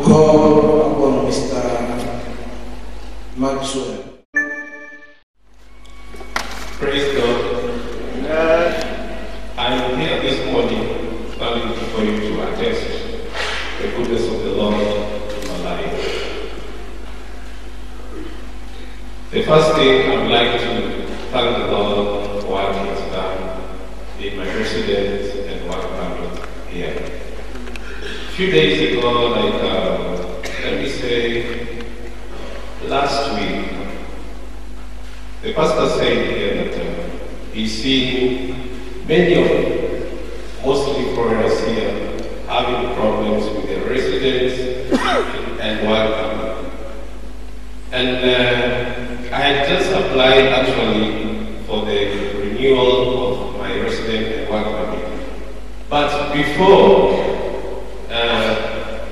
call upon Mr. Maxwell. Praise God. I'm here this morning standing before you to attest the goodness of the Lord in my life. The first thing I would like to thank the Lord for what He has done in my residence and work permit here. A few days ago, let me say, last week, the pastor said here that he's seen many of mostly foreigners here having problems with their residence and work permit. And I had just applied actually for the renewal of my resident and work permit. But before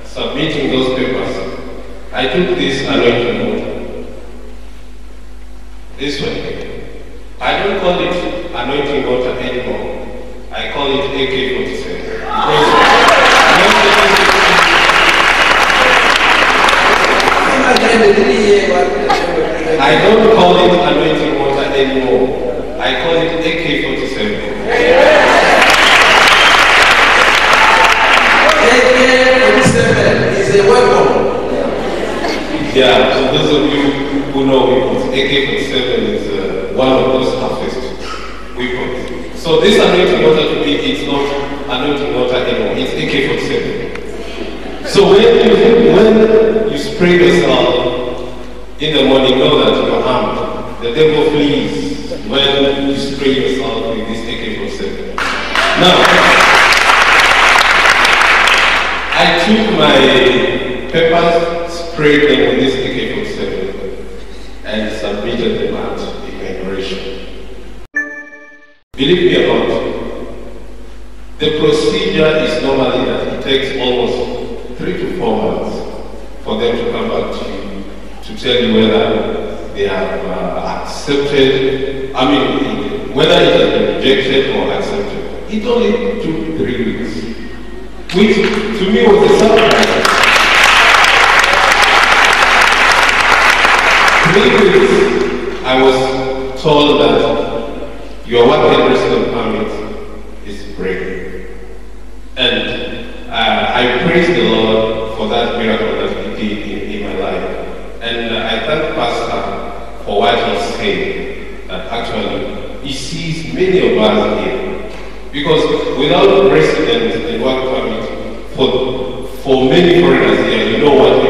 submitting those papers, I took this anointing water. This way. I don't call it anointing water anymore. I call it AK-47. I don't call it anointing water anymore. I call it AK-47. AK-47 is a weapon. Yeah, so those of you who know AK-47 is one of those toughest weapons. So this anointing water to me, it's not anointing water anymore. It's AK-47. So when you spray yourself in the morning, know that you're armed. The devil flees when you spray yourself with this AK-47. Now, I took my papers, sprayed them with this AK-47, and submitted them at immigration. Believe me or not, the procedure is normally that it takes almost 3 to 4 months for them to come back to you to tell you whether they have accepted, whether it has been rejected or accepted. It only took 3 weeks, which to me was a surprise. 3 weeks, I was told that your working resident permit is breaking. And I praise the Lord for that miracle that He did in my life. And I thank Pastor for what he said, that actually he sees many of us here. Because without residence and work permit, for many foreigners here, you know what